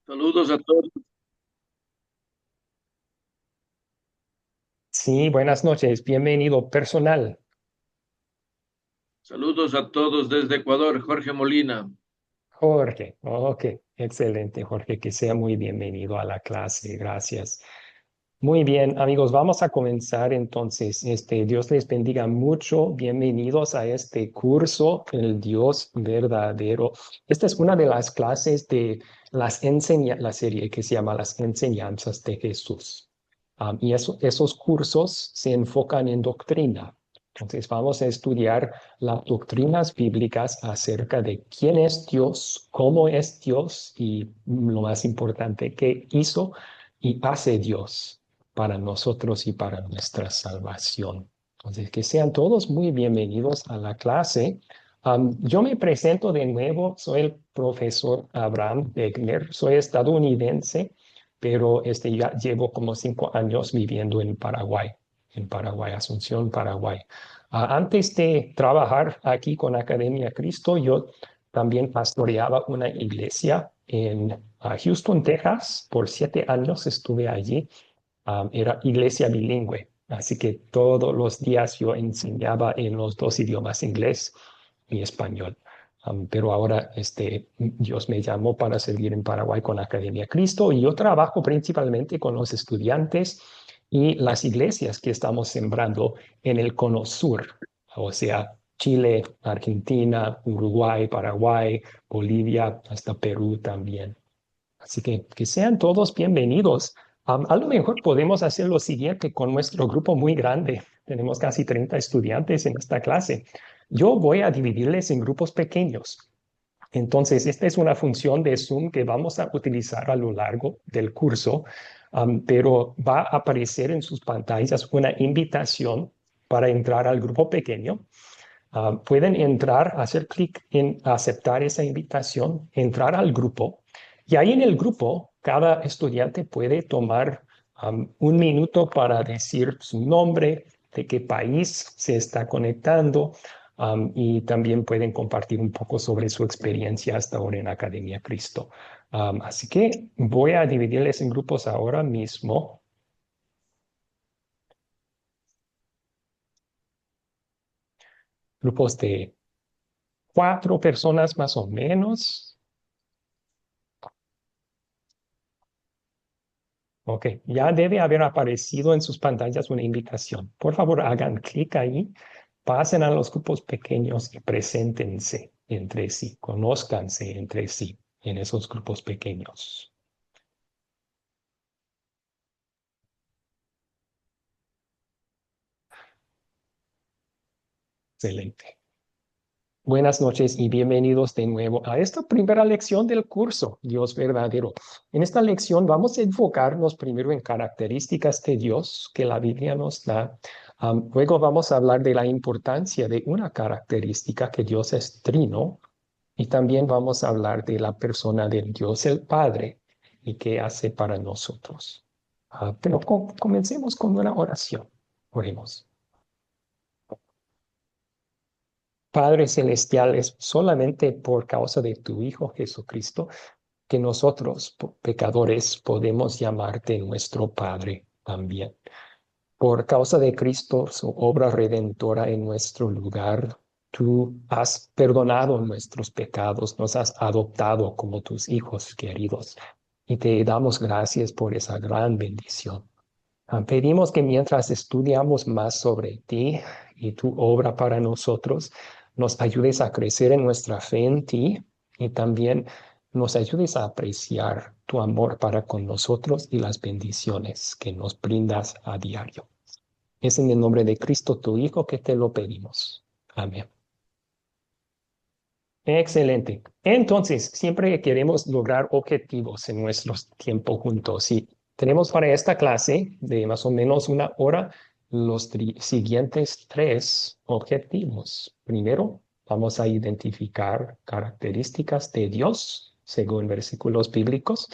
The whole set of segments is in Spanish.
Saludos a todos, Sí, buenas noches, bienvenido personal. saludos a todos desde Ecuador, Jorge Molina. Jorge, ok, excelente, Jorge, que sea muy bienvenido a la clase, gracias. Muy bien, amigos, vamos a comenzar entonces. Dios les bendiga mucho. Bienvenidos a este curso, El Dios verdadero. Esta es una de las clases de la serie que se llama Las Enseñanzas de Jesús. Esos cursos se enfocan en doctrina. Entonces, vamos a estudiar las doctrinas bíblicas acerca de quién es Dios, cómo es Dios y lo más importante, qué hizo y hace Dios para nosotros y para nuestra salvación. Entonces, que sean todos muy bienvenidos a la clase. Yo me presento de nuevo, soy el profesor Abraham Wegner, soy estadounidense, pero ya llevo como 5 años viviendo en Paraguay, Asunción, Paraguay. Antes de trabajar aquí con Academia Cristo, yo también pastoreaba una iglesia en Houston, Texas. Por 7 años estuve allí. Era iglesia bilingüe, así que todos los días yo enseñaba en los dos idiomas, inglés y español. Pero ahora Dios me llamó para servir en Paraguay con Academia Cristo y yo trabajo principalmente con los estudiantes y las iglesias que estamos sembrando en el Cono Sur, o sea, Chile, Argentina, Uruguay, Paraguay, Bolivia, hasta Perú también. Así que sean todos bienvenidos. A lo mejor podemos hacer lo siguiente con nuestro grupo muy grande. Tenemos casi 30 estudiantes en esta clase. Yo voy a dividirles en grupos pequeños. Entonces, esta es una función de Zoom que vamos a utilizar a lo largo del curso, pero va a aparecer en sus pantallas una invitación para entrar al grupo pequeño. Pueden entrar, hacer clic en aceptar esa invitación, entrar al grupo y ahí en el grupo cada estudiante puede tomar 1 minuto para decir su nombre, de qué país se está conectando, y también pueden compartir un poco sobre su experiencia hasta ahora en Academia Cristo. Así que voy a dividirles en grupos ahora mismo, grupos de 4 personas más o menos. Ok, ya debe haber aparecido en sus pantallas una invitación. Por favor, hagan clic ahí, pasen a los grupos pequeños y preséntense entre sí, conózcanse entre sí en esos grupos pequeños. Excelente. Buenas noches y bienvenidos de nuevo a esta primera lección del curso, Dios verdadero. En esta lección vamos a enfocarnos primero en características de Dios que la Biblia nos da. Luego vamos a hablar de la importancia de una característica que Dios es trino. Y también vamos a hablar de la persona del Dios el Padre y qué hace para nosotros. Pero comencemos con una oración. Oremos. Padre Celestial, es solamente por causa de tu Hijo Jesucristo que nosotros, pecadores, podemos llamarte nuestro Padre también. Por causa de Cristo, su obra redentora en nuestro lugar, tú has perdonado nuestros pecados, nos has adoptado como tus hijos queridos y te damos gracias por esa gran bendición. Pedimos que mientras estudiamos más sobre ti y tu obra para nosotros, nos ayudes a crecer en nuestra fe en ti y también nos ayudes a apreciar tu amor para con nosotros y las bendiciones que nos brindas a diario. Es en el nombre de Cristo, tu Hijo, que te lo pedimos. Amén. Excelente. Entonces, siempre queremos lograr objetivos en nuestro tiempo juntos. Y tenemos para esta clase de más o menos 1 hora los siguientes 3 objetivos. Primero, vamos a identificar características de Dios según versículos bíblicos.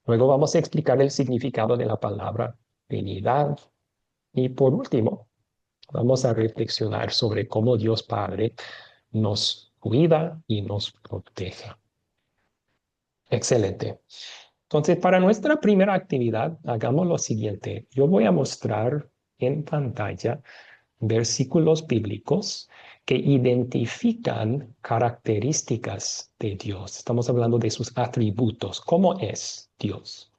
Luego vamos a explicar el significado de la palabra Trinidad. Y por último, vamos a reflexionar sobre cómo Dios Padre nos cuida y nos protege. Excelente. Entonces, para nuestra primera actividad, hagamos lo siguiente. Yo voy a mostrar en pantalla versículos bíblicos que identifican características de Dios. Estamos hablando de sus atributos. ¿Cómo es Dios?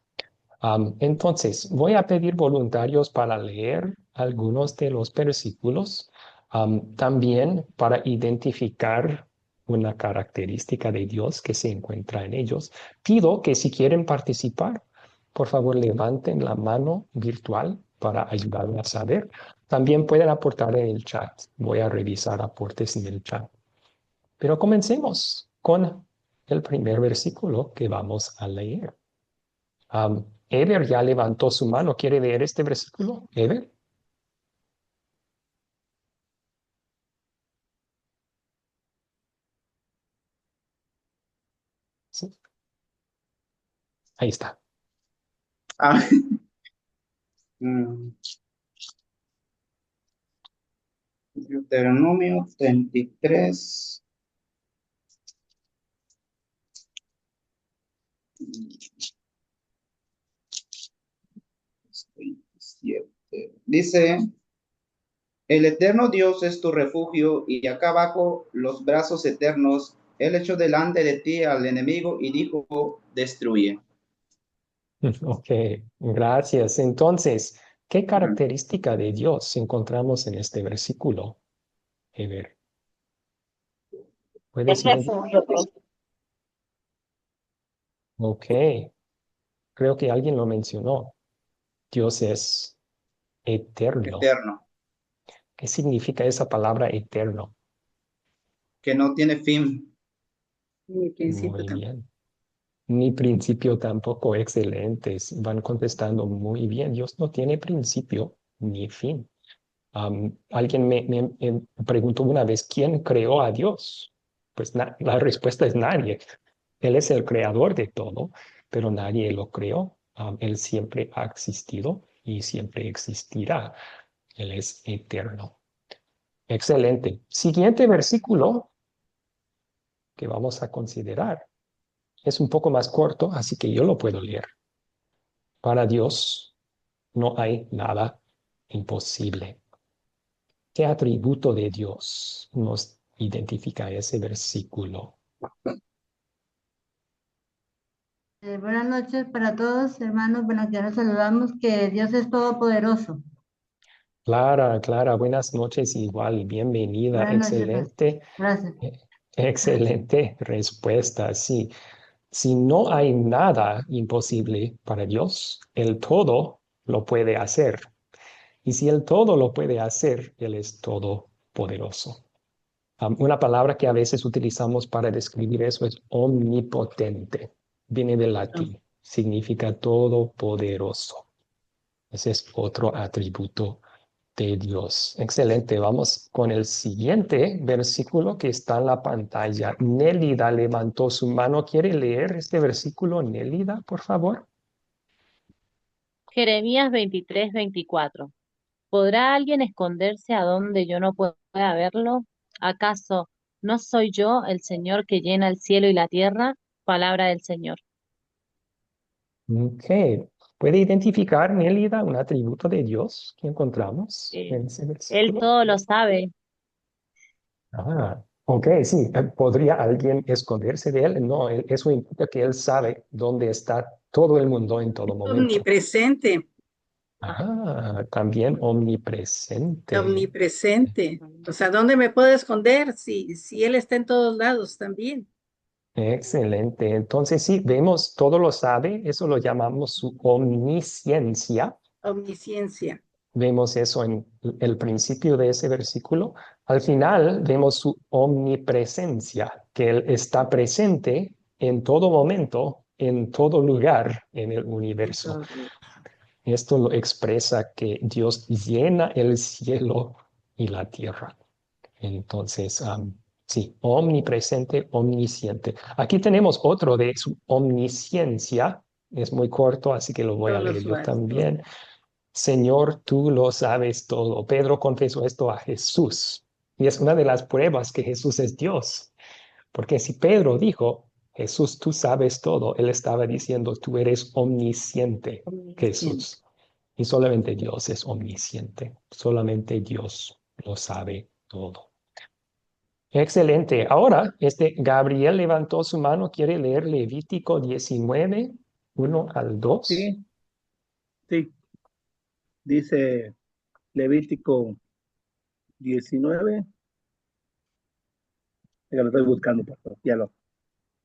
Entonces, voy a pedir voluntarios para leer algunos de los versículos, también para identificar una característica de Dios que se encuentra en ellos. Pido que si quieren participar, por favor levanten la mano virtual para ayudarme a saber. También pueden aportar en el chat. Voy a revisar aportes en el chat. Pero comencemos con el primer versículo que vamos a leer. Ever ya levantó su mano. ¿Quiere leer este versículo? Ever. Sí. Ahí está. Ah, mm, Deuteronomio 33. 27. Dice, el eterno Dios es tu refugio y acá abajo los brazos eternos. Él echó delante de ti al enemigo y dijo, destruye. Ok, gracias. Entonces, ¿qué Ujú. característica de Dios encontramos en este versículo? Ever, Es ¿puedes mencionar? refugio. Ok, creo que alguien lo mencionó. Dios es eterno. Eterno, ¿Qué significa esa palabra eterno? que no tiene fin. Mi principio Muy también. bien. Ni principio tampoco. Excelentes. Van contestando muy bien. Dios no tiene principio ni fin. Alguien me preguntó una vez, ¿quién creó a Dios? Pues la respuesta es nadie. Él es el creador de todo, pero nadie lo creó. Él siempre ha existido y siempre existirá. Él es eterno. Excelente. Siguiente versículo que vamos a considerar es un poco más corto, así que yo lo puedo leer. Para Dios no hay nada imposible. ¿Qué atributo de Dios nos identifica ese versículo? Buenas noches para todos, hermanos. Bueno, ya nos saludamos, que Dios es todopoderoso. Clara, Clara, buenas noches, igual, bienvenida, Buenas noches, Pastor. excelente, Gracias. eh, excelente respuesta, sí. Si no hay nada imposible para Dios, el todo lo puede hacer. Y si el todo lo puede hacer, Él es todopoderoso. Una palabra que a veces utilizamos para describir eso es omnipotente. Viene del latín, significa todopoderoso. Ese es otro atributo de Dios. Excelente. Vamos con el siguiente versículo que está en la pantalla. Nélida levantó su mano. ¿Quiere leer este versículo, Nélida, por favor? Jeremías 23:24. ¿Podrá alguien esconderse a donde yo no pueda verlo? ¿Acaso no soy yo el Señor que llena el cielo y la tierra? Palabra del Señor. Ok. ¿Puede identificar, Nélida, un atributo de Dios que encontramos Eh, en ese Él versículo? todo lo sabe. Ok, sí. ¿Podría alguien esconderse de él? No, eso implica que él sabe dónde está todo el mundo en todo momento. Omnipresente, También omnipresente. omnipresente. O sea, ¿dónde me puedo esconder si Él está en todos lados también? Excelente. Entonces, sí, vemos, todo lo sabe, eso lo llamamos su omnisciencia. Omnisciencia. Vemos eso en el principio de ese versículo. Al final vemos su omnipresencia, que Él está presente en todo momento, en todo lugar en el universo. Esto lo expresa que Dios llena el cielo y la tierra. Entonces, sí, omnipresente, omnisciente. Aquí tenemos otro de su omnisciencia. Es muy corto, así que lo voy a Todos leer los yo vastos. también. Señor, tú lo sabes todo. Pedro confesó esto a Jesús. Y es una de las pruebas que Jesús es Dios. Porque si Pedro dijo, Jesús, tú sabes todo. Él estaba diciendo, tú eres omnisciente, Omnisciente. Jesús. Y solamente Dios es omnisciente. Solamente Dios lo sabe todo. Excelente. Ahora, Gabriel levantó su mano, quiere leer Levítico 19, 1 al 2. Sí, sí, dice Levítico 19, ya lo estoy buscando, pastor,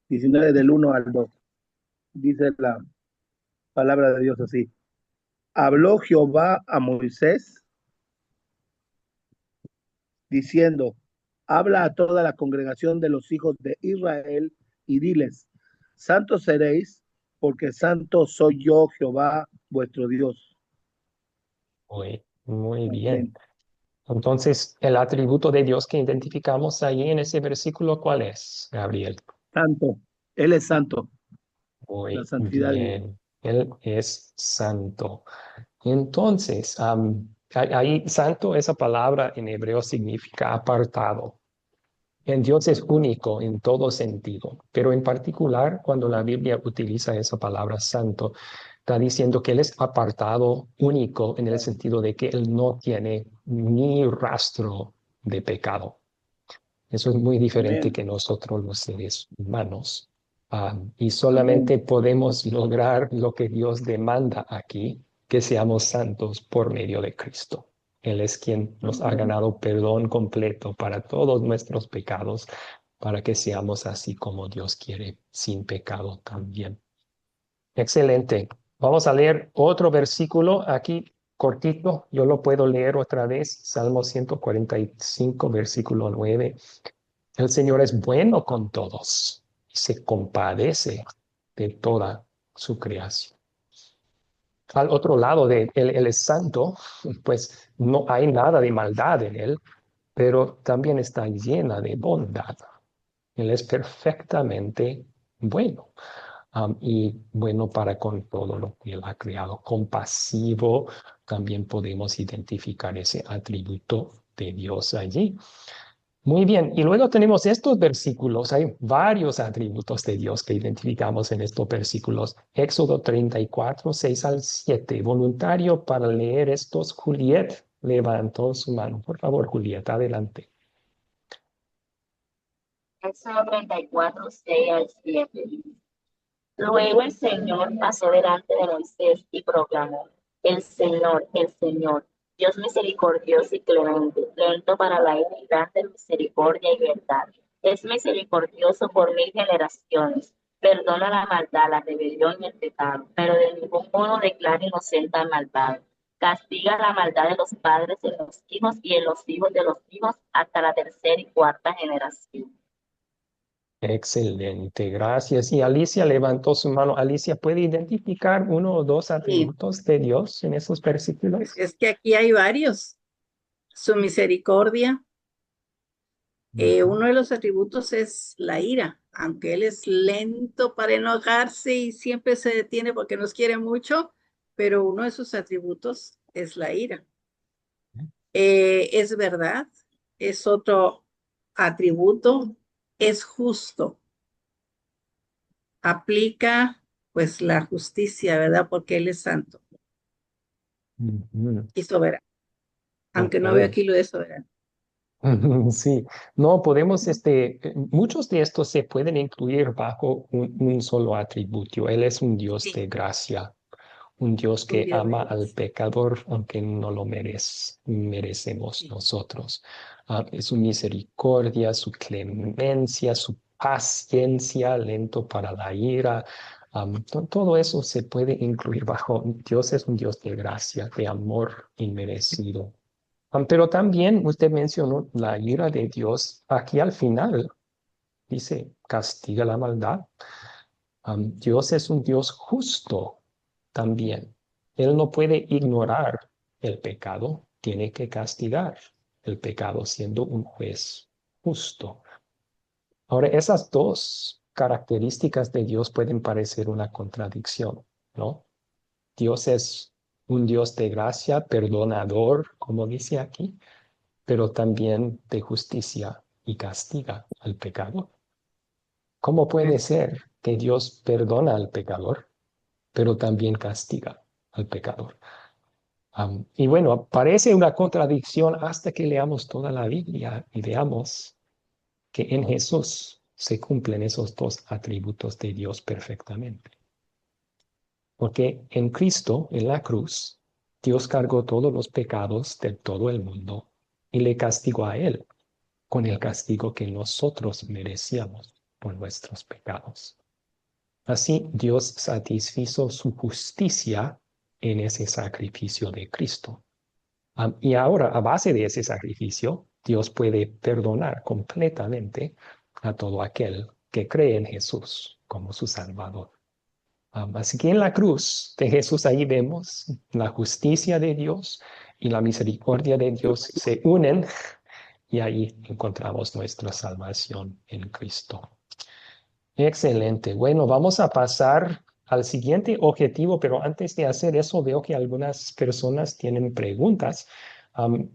19 del 1 al 2. Dice la palabra de Dios así. Habló Jehová a Moisés diciendo, habla a toda la congregación de los hijos de Israel y diles, santos seréis, porque santo soy yo, Jehová, vuestro Dios. Muy bien. Amén. Entonces, el atributo de Dios que identificamos ahí en ese versículo, ¿cuál es, Gabriel? Santo, Él es santo, la Muy santidad de Dios. bien. Él es santo. Entonces, ahí santo, esa palabra en hebreo significa apartado. En Dios es único en todo sentido, pero en particular cuando la Biblia utiliza esa palabra santo, está diciendo que Él es apartado, único, en el sentido de que Él no tiene ni rastro de pecado. Eso es muy diferente Amén, que nosotros los seres humanos. Y amén, solamente podemos lograr lo que Dios demanda aquí, que seamos santos por medio de Cristo. Él es quien nos ha amén. ganado perdón completo para todos nuestros pecados, para que seamos así como Dios quiere, sin pecado también. Excelente. Vamos a leer otro versículo aquí cortito. Yo lo puedo leer otra vez. Salmo 145, versículo 9. El Señor es bueno con todos y se compadece de toda su creación. Al otro lado de él es santo, pues no hay nada de maldad en él, pero también está llena de bondad. Él es perfectamente bueno, y bueno para con todo lo que él ha creado. Compasivo, también podemos identificar ese atributo de Dios allí. Muy bien, y luego tenemos estos versículos. Hay varios atributos de Dios que identificamos en estos versículos. Éxodo 34, 6 al 7. Voluntario para leer estos, Juliet levantó su mano. Por favor, Juliet, adelante. Éxodo 34, 6 al 7. Luego el Señor pasó delante de Moisés y proclamó, el Señor, Dios misericordioso y clemente, lento para la ira y grande en misericordia y verdad. Es misericordioso por 1000 generaciones, perdona la maldad, la rebelión y el pecado, pero de ningún modo declara inocente al malvado. Castiga la maldad de los padres en los hijos y en los hijos de los hijos hasta la tercera y cuarta generación. Excelente, gracias. Y Alicia levantó su mano. Alicia, ¿puede identificar uno o dos Sí, atributos de Dios en esos versículos? es que aquí hay varios. Su misericordia, Ujú. uno de los atributos es la ira, aunque él es lento para enojarse y siempre se detiene porque nos quiere mucho, pero uno de sus atributos es la ira. Es verdad, es otro atributo, es justo, aplica pues la justicia, ¿verdad? Porque él es santo Ujú. y soberano, aunque no veo Ok. aquí lo de soberano. Sí, no podemos, muchos de estos se pueden incluir bajo un solo atributo. Él es un Dios Sí, de gracia, un Dios un que Dios de ama al gracia. pecador, aunque no lo merecemos Sí. nosotros. Es su misericordia, su clemencia, su paciencia, lento para la ira. Todo eso se puede incluir bajo, Dios es un Dios de gracia, de amor inmerecido. Pero también usted mencionó la ira de Dios. Aquí al final dice, castiga la maldad. Dios es un Dios justo también. Él no puede ignorar el pecado, tiene que castigar el pecado siendo un juez justo. Ahora, esas dos características de Dios pueden parecer una contradicción, ¿no? Dios es un Dios de gracia, perdonador, como dice aquí, pero también de justicia y castiga al pecado. ¿Cómo puede ser que Dios perdona al pecador, pero también castiga al pecador? Y bueno, parece una contradicción hasta que leamos toda la Biblia y veamos que en Jesús se cumplen esos dos atributos de Dios perfectamente. Porque en Cristo, en la cruz, Dios cargó todos los pecados de todo el mundo y le castigó a él con el castigo que nosotros merecíamos por nuestros pecados. Así Dios satisfizo su justicia en ese sacrificio de Cristo. Y ahora, a base de ese sacrificio, Dios puede perdonar completamente a todo aquel que cree en Jesús como su Salvador. Así que en la cruz de Jesús ahí vemos la justicia de Dios y la misericordia de Dios se unen y ahí encontramos nuestra salvación en Cristo. Excelente. Bueno, vamos a pasar al siguiente objetivo, pero antes de hacer eso veo que algunas personas tienen preguntas.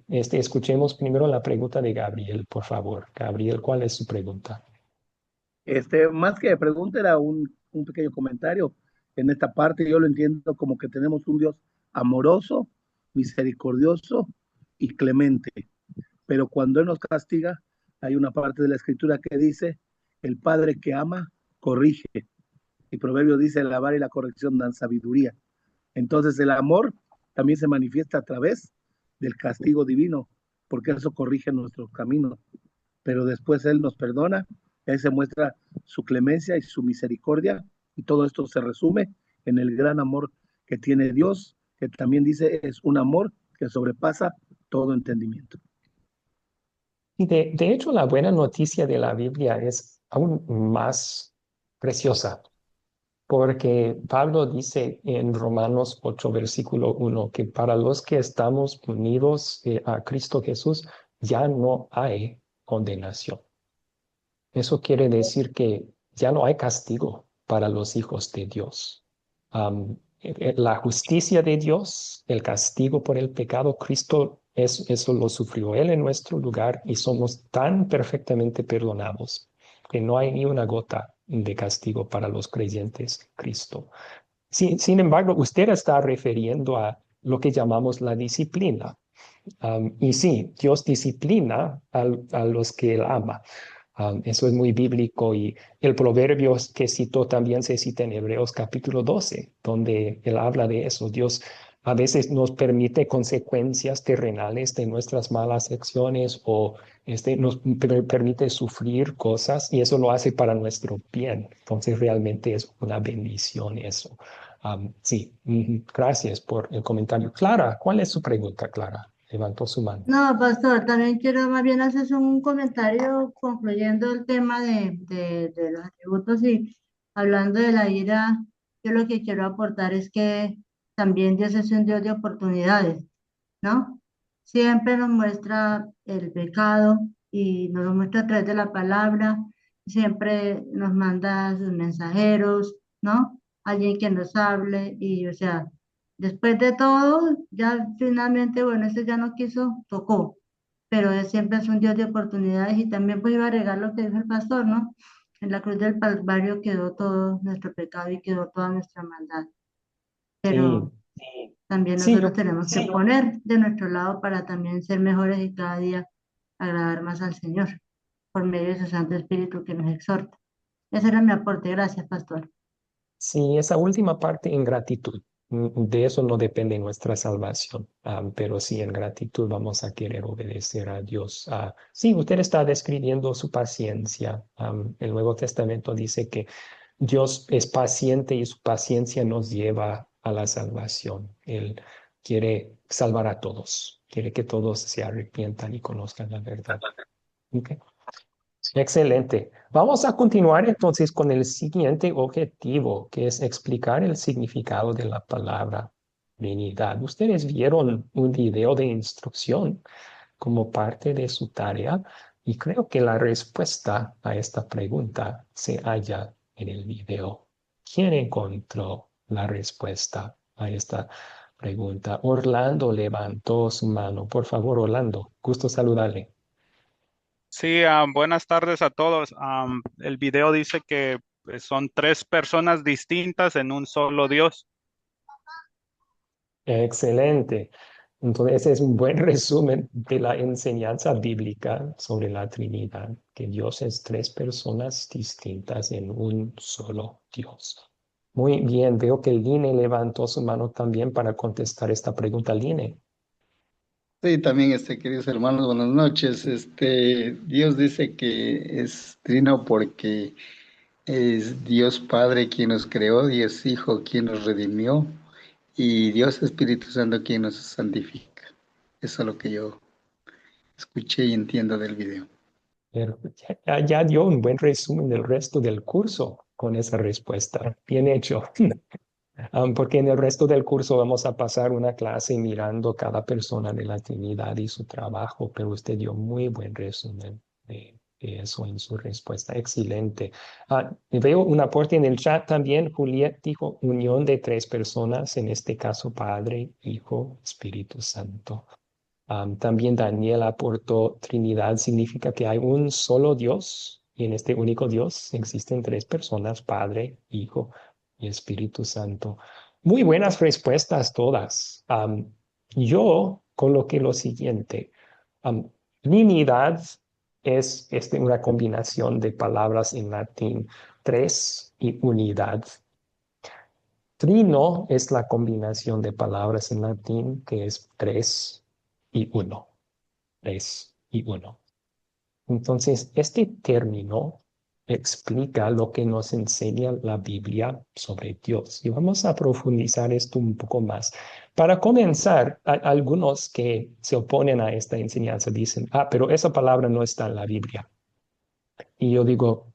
Escuchemos primero la pregunta de Gabriel, por favor. Gabriel, ¿cuál es su pregunta? Más que pregunta, era un pequeño comentario. En esta parte yo lo entiendo como que tenemos un Dios amoroso, misericordioso y clemente. Pero cuando Él nos castiga, hay una parte de la escritura que dice, el Padre que ama, corrige. Y Proverbio dice, la vara y la corrección dan sabiduría. Entonces el amor también se manifiesta a través del castigo divino, porque eso corrige nuestros caminos. Pero después Él nos perdona, y ahí se muestra su clemencia y su misericordia, y todo esto se resume en el gran amor que tiene Dios, que también dice es un amor que sobrepasa todo entendimiento. Y de hecho, la buena noticia de la Biblia es aún más preciosa, porque Pablo dice en Romanos 8, versículo 1, que para los que estamos unidos a Cristo Jesús, ya no hay condenación. Eso quiere decir que ya no hay castigo para los hijos de Dios. La justicia de Dios, el castigo por el pecado, Cristo eso lo sufrió Él en nuestro lugar y somos tan perfectamente perdonados que no hay ni una gota de castigo para los creyentes en Cristo. Sin embargo, usted está refiriendo a lo que llamamos la disciplina. Y sí, Dios disciplina a los que Él ama. Eso es muy bíblico y el proverbio que citó también se cita en Hebreos capítulo 12, donde él habla de eso. Dios a veces nos permite consecuencias terrenales de nuestras malas acciones o nos permite sufrir cosas y eso lo hace para nuestro bien. Entonces realmente es una bendición eso. Sí, gracias por el comentario. Clara, ¿cuál es su pregunta, Clara? Levantó su mano. No, pastor, también quiero más bien hacer un comentario concluyendo el tema de los atributos y hablando de la ira, yo lo que quiero aportar es que también Dios es un Dios de oportunidades, ¿no? Siempre nos muestra el pecado y nos lo muestra a través de la palabra, siempre nos manda sus mensajeros, ¿no? Alguien que nos hable y, o sea, después de todo, ya finalmente, bueno, este ya no quiso, tocó, pero Él siempre es un Dios de oportunidades y también pues iba a agregar lo que dijo el pastor, ¿no? En la cruz del Calvario quedó todo nuestro pecado y quedó toda nuestra maldad, Sí, pero también sí, nosotros tenemos que poner de nuestro lado para también ser mejores y cada día agradar más al Señor por medio de su Santo Espíritu que nos exhorta. Ese era mi aporte. Gracias, pastor. sí, esa última parte en gratitud. De eso no depende nuestra salvación, pero sí en gratitud vamos a querer obedecer a Dios. Sí, usted está describiendo su paciencia. El Nuevo Testamento dice que Dios es paciente y su paciencia nos lleva a la salvación. Él quiere salvar a todos, quiere que todos se arrepientan y conozcan la verdad. Ok. Excelente. Vamos a continuar entonces con el siguiente objetivo, que es explicar el significado de la palabra Trinidad. Ustedes vieron un video de instrucción como parte de su tarea y creo que la respuesta a esta pregunta se halla en el video. ¿Quién encontró la respuesta a esta pregunta? Orlando levantó su mano. Por favor, Orlando, gusto saludarle. Sí, buenas tardes a todos. El video dice que son tres personas distintas en un solo Dios. Excelente. Entonces, ese es un buen resumen de la enseñanza bíblica sobre la Trinidad, que Dios es tres personas distintas en un solo Dios. Muy bien, veo que Line levantó su mano también para contestar esta pregunta. Line. Sí, también, queridos hermanos, buenas noches. Dios dice que es trino porque es Dios Padre quien nos creó, Dios Hijo quien nos redimió y Dios Espíritu Santo quien nos santifica. Eso es lo que yo escuché y entiendo del video. Pero ya dio un buen resumen del resto del curso con esa respuesta. Bien hecho. Porque en el resto del curso vamos a pasar una clase mirando cada persona de la Trinidad y su trabajo, pero usted dio muy buen resumen de eso en su respuesta. Excelente. Veo un aporte en el chat también. Juliet dijo unión de tres personas, en este caso Padre, Hijo, Espíritu Santo. También Daniel aportó Trinidad significa que hay un solo Dios y en este único Dios existen tres personas, Padre, Hijo y Espíritu Santo. Muy buenas respuestas todas. Yo coloqué lo siguiente. Trinidad es una combinación de palabras en latín, tres y unidad. Trino es la combinación de palabras en latín que es tres y uno. Tres y uno. Entonces, este término explica lo que nos enseña la Biblia sobre Dios. Y vamos a profundizar esto un poco más. Para comenzar, algunos que se oponen a esta enseñanza dicen, pero esa palabra no está en la Biblia. Y yo digo,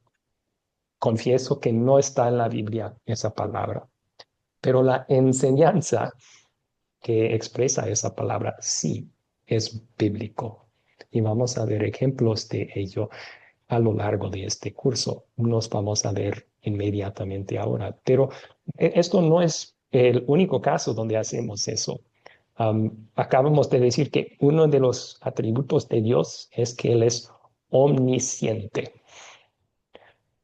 confieso que no está en la Biblia esa palabra. Pero la enseñanza que expresa esa palabra sí es bíblico. Y vamos a ver ejemplos de ello a lo largo de este curso. Nos vamos a ver inmediatamente ahora. Pero esto no es el único caso donde hacemos eso. Acabamos de decir que uno de los atributos de Dios es que Él es omnisciente.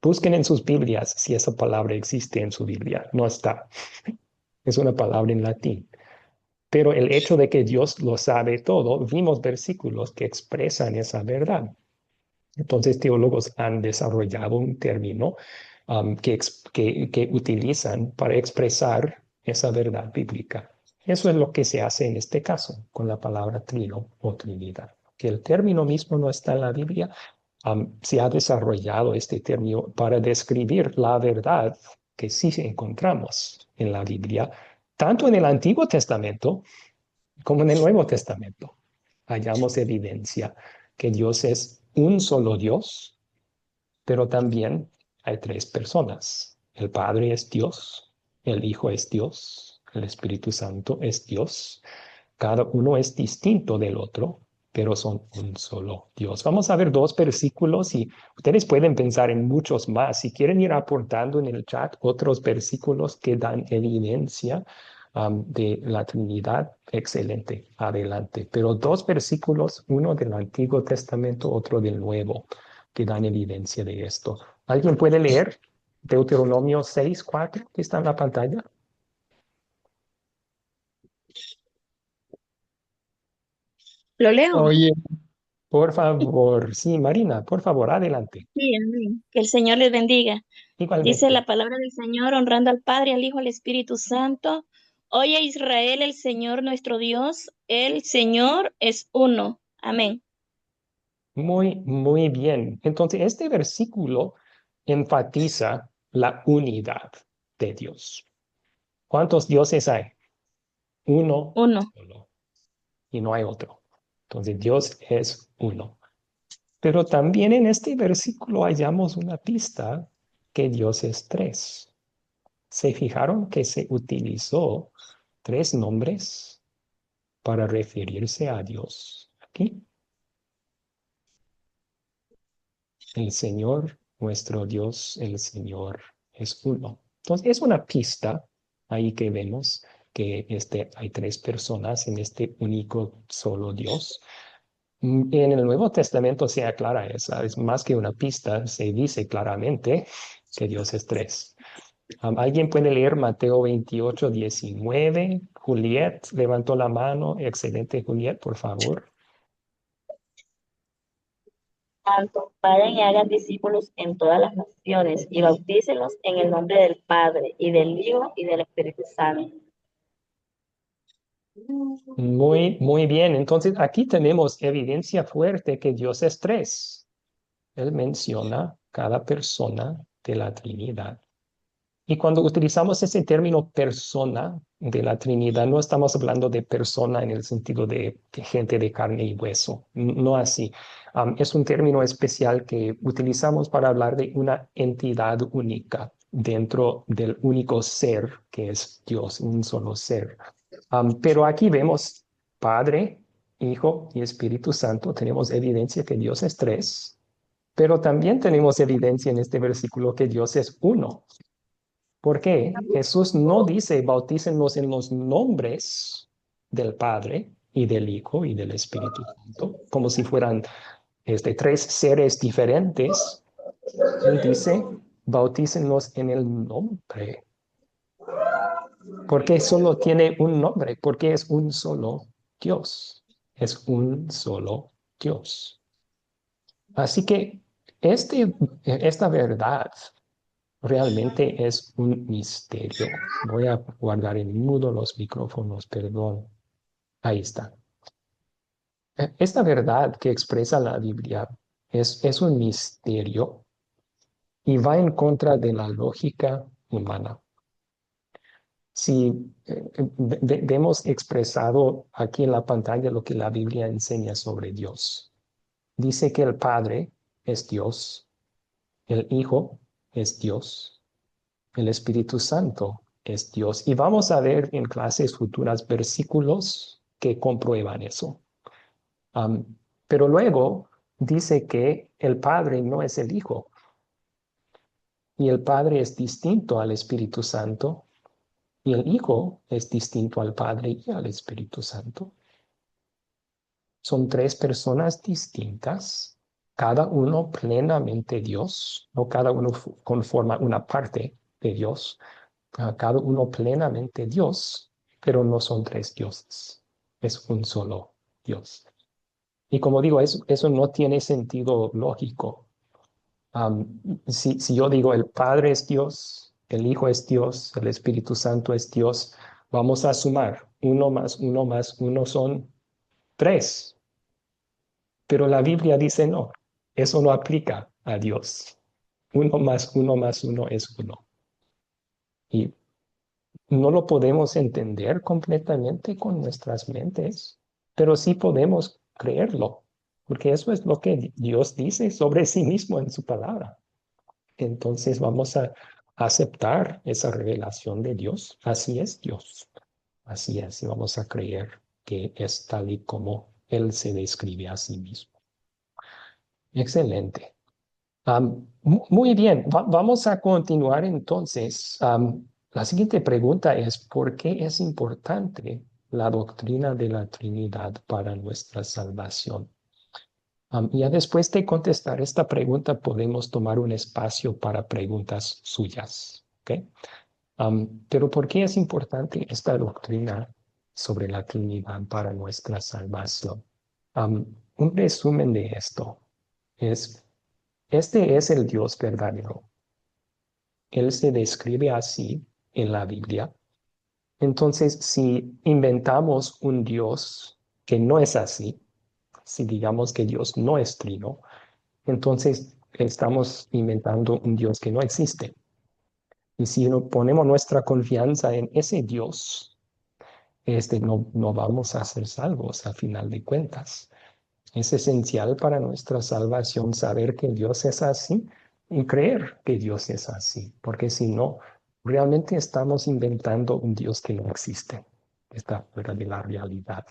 Busquen en sus Biblias si esa palabra existe en su Biblia. No está. Es una palabra en latín. Pero el hecho de que Dios lo sabe todo, vimos versículos que expresan esa verdad. Entonces, teólogos han desarrollado un término que utilizan para expresar esa verdad bíblica. Eso es lo que se hace en este caso con la palabra trino o trinidad. Que el término mismo no está en la Biblia, se ha desarrollado este término para describir la verdad que sí encontramos en la Biblia, tanto en el Antiguo Testamento como en el Nuevo Testamento. Hallamos evidencia que Dios es un solo Dios, pero también hay tres personas. El Padre es Dios, el Hijo es Dios, el Espíritu Santo es Dios. Cada uno es distinto del otro, pero son un solo Dios. Vamos a ver dos versículos y ustedes pueden pensar en muchos más. Si quieren ir aportando en el chat otros versículos que dan evidencia de la Trinidad, excelente, adelante. Pero dos versículos, uno del Antiguo Testamento, otro del Nuevo, que dan evidencia de esto. ¿Alguien puede leer Deuteronomio 6:4 que está en la pantalla? ¿Lo leo? Oye, Por favor, sí, Marina, por favor, adelante. Sí, amén. Que el Señor les bendiga. Dice Igualmente. la palabra del Señor, honrando al Padre, al Hijo, al Espíritu Santo. Oye Israel, el Señor nuestro Dios, el Señor es uno. Amén. Muy bien. Entonces, este versículo enfatiza la unidad de Dios. ¿Cuántos dioses hay? Uno Uno. solo y no hay otro. Entonces, Dios es uno. Pero también en este versículo hallamos una pista que Dios es tres. ¿Se fijaron que se utilizó tres nombres para referirse a Dios aquí? El Señor, nuestro Dios, el Señor es uno. Entonces, es una pista ahí que vemos que hay tres personas en este único solo Dios. En el Nuevo Testamento se aclara esa, es más que una pista, se dice claramente que Dios es tres. ¿Alguien puede leer Mateo 28, 19? Juliet levantó la mano. Excelente, Juliet, por favor. Tanto, vayan y hagan discípulos en todas las naciones y bautícenlos en el nombre del Padre y del Hijo y del Espíritu Santo. Muy bien. Entonces, aquí tenemos evidencia fuerte que Dios es tres. Él menciona cada persona de la Trinidad. Y cuando utilizamos ese término persona de la Trinidad, no estamos hablando de persona en el sentido de gente de carne y hueso, no así. Es un término especial que utilizamos para hablar de una entidad única dentro del único ser que es Dios, un solo ser. Pero aquí vemos Padre, Hijo y Espíritu Santo. Tenemos evidencia que Dios es tres, pero también tenemos evidencia en este versículo que Dios es uno. Porque Jesús no dice bautícenlos en los nombres del Padre y del Hijo y del Espíritu Santo, como si fueran tres seres diferentes. Él dice bautícenlos en el nombre. Porque solo tiene un nombre, porque es un solo Dios. Es un solo Dios. Así que esta verdad realmente es un misterio. Voy a guardar en mudo los micrófonos, perdón. Ahí está. Esta verdad que expresa la Biblia es un misterio y va en contra de la lógica humana. Si vemos expresado aquí en la pantalla lo que la Biblia enseña sobre Dios. Dice que el Padre es Dios, el Hijo es Dios, el Espíritu Santo es Dios. Y vamos a ver en clases futuras versículos que comprueban eso. Pero luego dice que el Padre no es el Hijo. Y el Padre es distinto al Espíritu Santo. Y el Hijo es distinto al Padre y al Espíritu Santo. Son tres personas distintas, cada uno plenamente Dios, no cada uno conforma una parte de Dios, cada uno plenamente Dios, pero no son tres dioses, es un solo Dios. Y como digo, eso no tiene sentido lógico. Si yo digo el Padre es Dios, el Hijo es Dios, el Espíritu Santo es Dios, vamos a sumar uno más uno son tres. Pero la Biblia dice no, eso no aplica a Dios. Uno más uno es uno. Y no lo podemos entender completamente con nuestras mentes, pero sí podemos creerlo, porque eso es lo que Dios dice sobre sí mismo en su palabra. Entonces vamos a aceptar esa revelación de Dios. Así es Dios. Así es, y vamos a creer que es tal y como Él se describe a sí mismo. Excelente. Muy bien, vamos a continuar entonces. La siguiente pregunta es, ¿por qué es importante la doctrina de la Trinidad para nuestra salvación? Ya después de contestar esta pregunta, podemos tomar un espacio para preguntas suyas. ¿Ok? Pero ¿por qué es importante esta doctrina sobre la Trinidad para nuestra salvación? Un resumen de esto es, este es el Dios verdadero. Él se describe así en la Biblia. Entonces, si inventamos un Dios que no es así, si digamos que Dios no es trino, entonces estamos inventando un Dios que no existe. Y si no ponemos nuestra confianza en ese Dios, no vamos a ser salvos a final de cuentas. Es esencial para nuestra salvación saber que Dios es así y creer que Dios es así, porque si no, realmente estamos inventando un Dios que no existe, que está fuera de la realidad.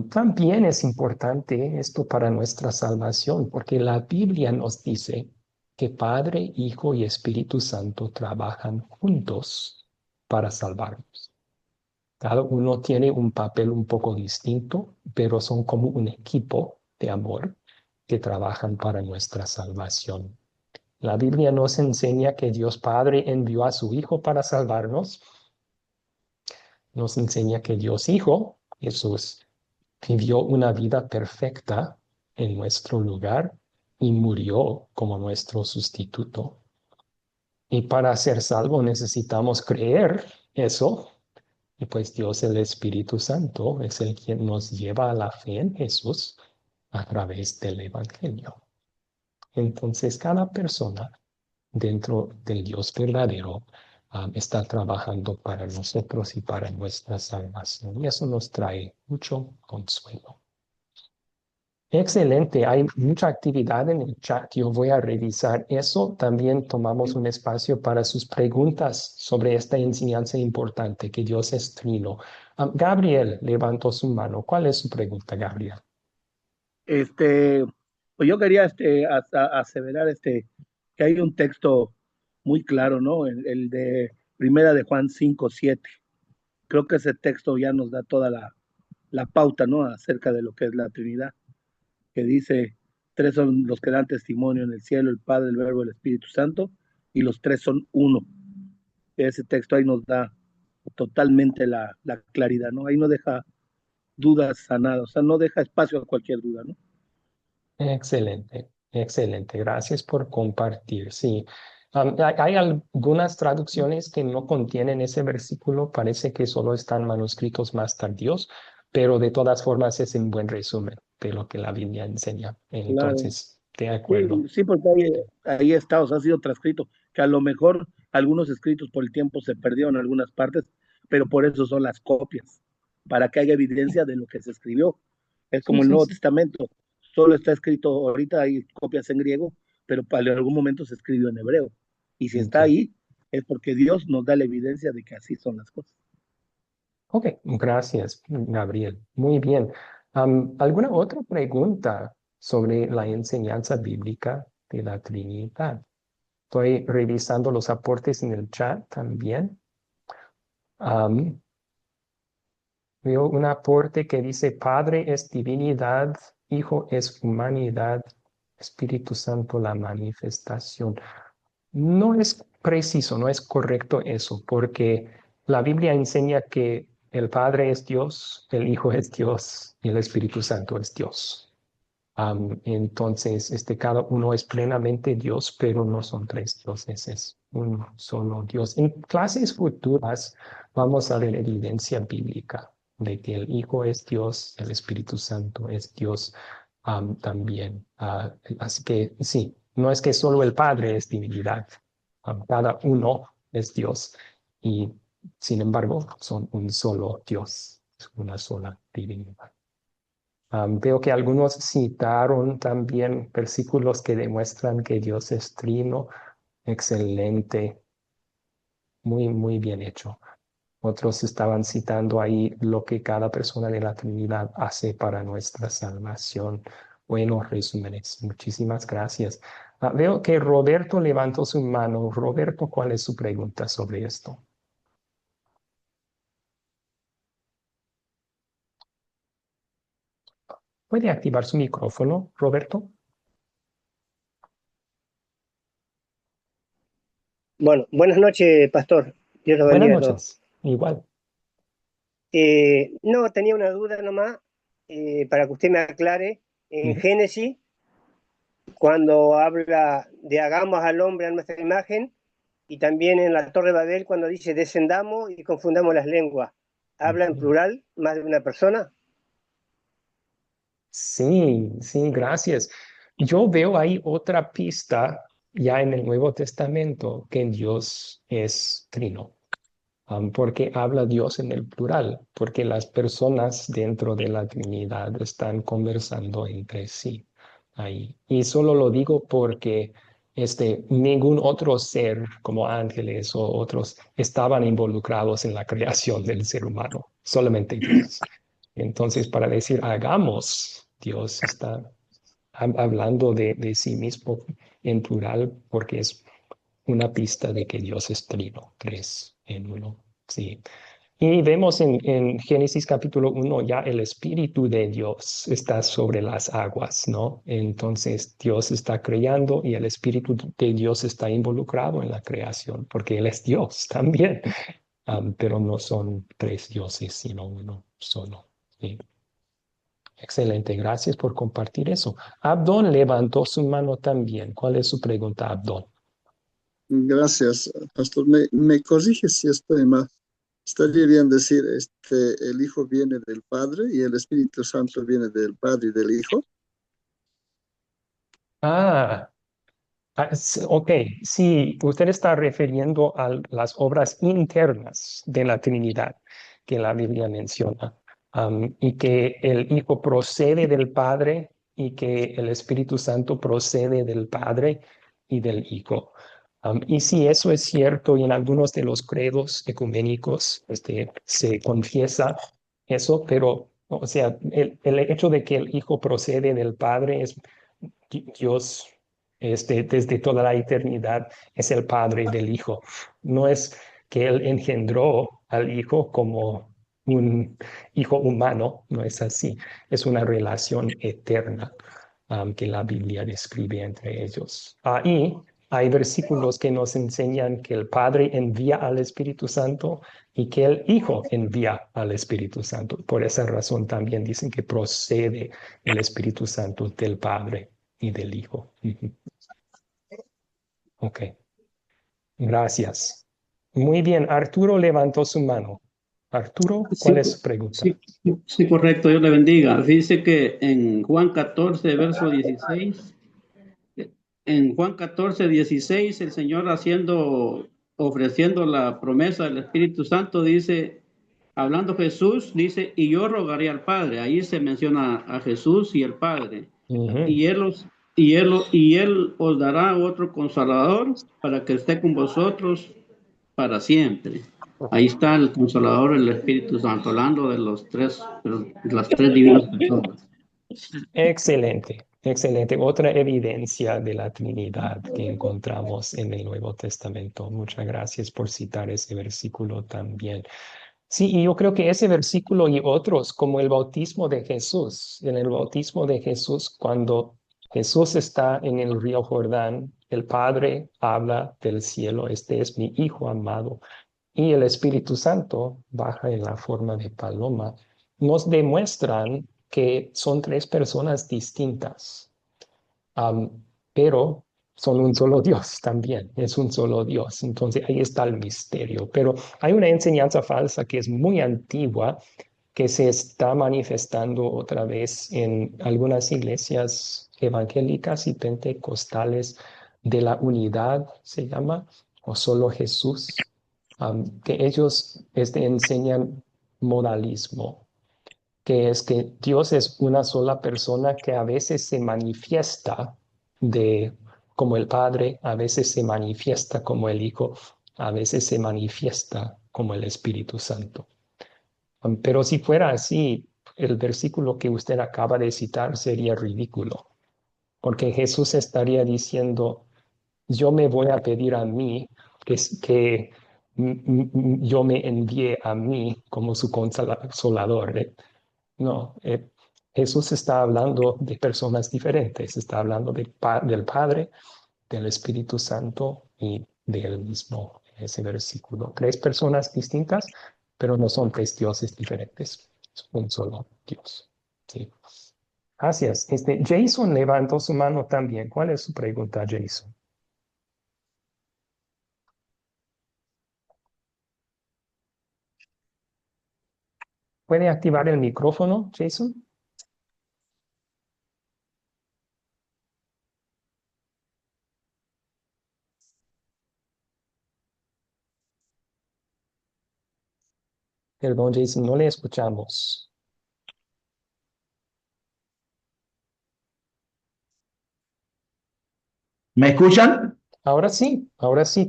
También es importante esto para nuestra salvación, porque la Biblia nos dice que Padre, Hijo y Espíritu Santo trabajan juntos para salvarnos. Cada uno tiene un papel un poco distinto, pero son como un equipo de amor que trabajan para nuestra salvación. La Biblia nos enseña que Dios Padre envió a su Hijo para salvarnos. Nos enseña que Dios Hijo, Jesús, vivió una vida perfecta en nuestro lugar y murió como nuestro sustituto. Y para ser salvo necesitamos creer eso. Y pues Dios, el Espíritu Santo, es el quien nos lleva a la fe en Jesús a través del Evangelio. Entonces, cada persona dentro del Dios verdadero está trabajando para nosotros y para nuestra salvación. Y eso nos trae mucho consuelo. Excelente, hay mucha actividad en el chat. Yo voy a revisar eso. También tomamos un espacio para sus preguntas sobre esta enseñanza importante, que Dios es trino. Gabriel levantó su mano. ¿Cuál es su pregunta, Gabriel? Pues yo quería aseverar que hay un texto muy claro, ¿no? El de Primera de Juan 5:7. Creo que ese texto ya nos da toda la pauta, ¿no? Acerca de lo que es la Trinidad, que dice, tres son los que dan testimonio en el cielo, el Padre, el Verbo, el Espíritu Santo, y los tres son uno. Ese texto ahí nos da totalmente la claridad, ¿no? Ahí no deja dudas a nada, o sea, no deja espacio a cualquier duda, ¿no? Excelente, excelente. Gracias por compartir. Sí, hay algunas traducciones que no contienen ese versículo. Parece que solo están manuscritos más tardíos, pero de todas formas es un buen resumen de lo que la Biblia enseña. Claro. Entonces, de acuerdo. Sí, porque ahí está, o sea, ha sido transcrito, que a lo mejor algunos escritos por el tiempo se perdieron en algunas partes, pero por eso son las copias, para que haya evidencia de lo que se escribió. Es Sí, como el sí, Nuevo sí. Testamento, solo está escrito, ahorita hay copias en griego, pero para algún momento se escribió en hebreo. Y si está Ok. ahí, es porque Dios nos da la evidencia de que así son las cosas. Ok, gracias, Gabriel. Muy bien. ¿Alguna otra pregunta sobre la enseñanza bíblica de la Trinidad? Estoy revisando los aportes en el chat también. Am, Veo un aporte que dice, Padre es divinidad, Hijo es humanidad, Espíritu Santo la manifestación. No es preciso, no es correcto eso, porque la Biblia enseña que el Padre es Dios, el Hijo es Dios y el Espíritu Santo es Dios. Entonces, cada uno es plenamente Dios, pero no son tres dioses, es un solo Dios. En clases futuras vamos a ver evidencia bíblica de que el Hijo es Dios, el Espíritu Santo es Dios también. Así que sí, no es que solo el Padre es divinidad, cada uno es Dios y sin embargo son un solo Dios, es una sola divinidad. Veo que algunos citaron también versículos que demuestran que Dios es trino. Excelente, muy, muy bien hecho. Otros estaban citando ahí lo que cada persona de la Trinidad hace para nuestra salvación. Buenos resúmenes. Muchísimas gracias. Veo que Roberto levantó su mano. Roberto, ¿cuál es su pregunta sobre esto? ¿Puede activar su micrófono, Roberto? Bueno, buenas noches, pastor. Dios los Buenas bendiga a todos. noches. Igual. No, tenía una duda nomás para que usted me aclare. En Génesis, cuando habla de hagamos al hombre a nuestra imagen, y también en la Torre de Babel, cuando dice descendamos y confundamos las lenguas, ¿habla en plural, más de una persona? Sí, sí, gracias. Yo veo ahí otra pista ya en el Nuevo Testamento que Dios es trino, porque habla Dios en el plural, porque las personas dentro de la Trinidad están conversando entre sí ahí. Y solo lo digo porque ningún otro ser como ángeles o otros estaban involucrados en la creación del ser humano, solamente Dios. Entonces, para decir hagamos, Dios está hablando de sí mismo en plural porque es una pista de que Dios es trino, tres en uno. Sí. Y vemos en Génesis capítulo 1 ya el Espíritu de Dios está sobre las aguas, ¿no? Entonces Dios está creando y el Espíritu de Dios está involucrado en la creación, porque Él es Dios también. Pero no son tres dioses, sino uno solo. Sí. Excelente, gracias por compartir eso. Abdón levantó su mano también. ¿Cuál es su pregunta, Abdón? Gracias, pastor. Me corrige si estoy mal. Estaría bien decir, el Hijo viene del Padre y el Espíritu Santo viene del Padre y del Hijo. Ah, ok, sí, usted está refiriendo a las obras internas de la Trinidad que la Biblia menciona, y que el Hijo procede del Padre y que el Espíritu Santo procede del Padre y del Hijo. Y sí, eso es cierto, y en algunos de los credos ecuménicos se confiesa eso, pero, o sea, el hecho de que el Hijo procede del Padre es Dios, desde toda la eternidad, es el Padre del Hijo. No es que Él engendró al Hijo como un hijo humano, no es así. Es una relación eterna, que la Biblia describe entre ellos. Ahí hay versículos que nos enseñan que el Padre envía al Espíritu Santo y que el Hijo envía al Espíritu Santo. Por esa razón también dicen que procede el Espíritu Santo del Padre y del Hijo. Ok, gracias. Muy bien, Arturo levantó su mano. Arturo, Sí, ¿cuál es su pregunta? sí, correcto, Dios le bendiga. Dice que en Juan 14, verso 16, en Juan 14, 16, el Señor ofreciendo la promesa del Espíritu Santo, dice, hablando Jesús, dice, y yo rogaré al Padre. Ahí se menciona a Jesús y el Padre. Y él os dará otro consolador para que esté con vosotros para siempre. Ahí está el Consolador, el Espíritu Santo, hablando de las tres divinas personas. Excelente, excelente. Otra evidencia de la Trinidad que encontramos en el Nuevo Testamento. Muchas gracias por citar ese versículo también. Sí, y yo creo que ese versículo y otros, como el bautismo de Jesús, en el bautismo de Jesús, cuando Jesús está en el río Jordán, el Padre habla del cielo, este es mi Hijo amado, y el Espíritu Santo baja en la forma de paloma, nos demuestran que son tres personas distintas, pero son un solo Dios también, es un solo Dios. Entonces ahí está el misterio. Pero hay una enseñanza falsa que es muy antigua, que se está manifestando otra vez en algunas iglesias evangélicas y pentecostales de la unidad, se llama, o solo Jesús, que ellos enseñan modalismo, que es que Dios es una sola persona que a veces se manifiesta como el Padre, a veces se manifiesta como el Hijo, a veces se manifiesta como el Espíritu Santo. Pero si fuera así, el versículo que usted acaba de citar sería ridículo, porque Jesús estaría diciendo, yo me voy a pedir a mí que yo me envíe a mí como su consolador. No, Jesús está hablando de personas diferentes, está hablando del Padre, del Espíritu Santo y del mismo, ese versículo. Tres personas distintas, pero no son tres dioses diferentes, es un solo Dios. Sí. Gracias. Jason levantó su mano también. ¿Cuál es su pregunta, Jason? ¿Puede activar el micrófono, Jason? Perdón, Jason, no le escuchamos. ¿Me escuchan? Ahora sí,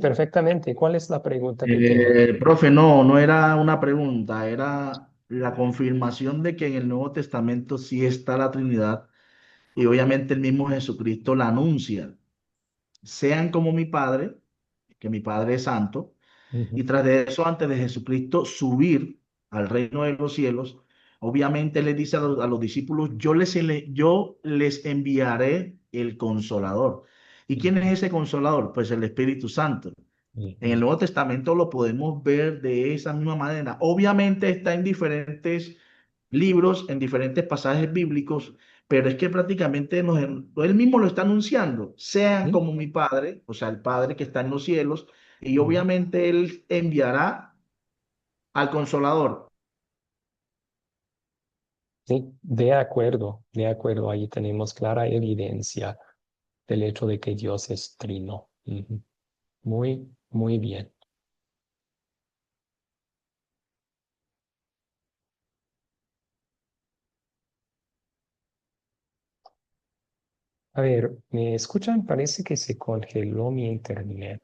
perfectamente. ¿Cuál es la pregunta que tiene? Profe, no era una pregunta, era la confirmación de que en el Nuevo Testamento sí está la Trinidad y obviamente el mismo Jesucristo la anuncia. Sean como mi Padre, que mi Padre es santo, y tras de eso, antes de Jesucristo subir al reino de los cielos, obviamente les dice a los discípulos, yo les enviaré el Consolador. ¿Y quién es ese Consolador? Pues el Espíritu Santo. En el Nuevo Testamento lo podemos ver de esa misma manera. Obviamente está en diferentes libros, en diferentes pasajes bíblicos, pero es que prácticamente él mismo lo está anunciando. Sean como mi Padre, o sea, el Padre que está en los cielos, y obviamente Él enviará al Consolador. Sí, de acuerdo. Ahí tenemos clara evidencia del hecho de que Dios es trino. Ujú. Muy, muy bien. A ver, ¿me escuchan? Parece que se congeló mi internet.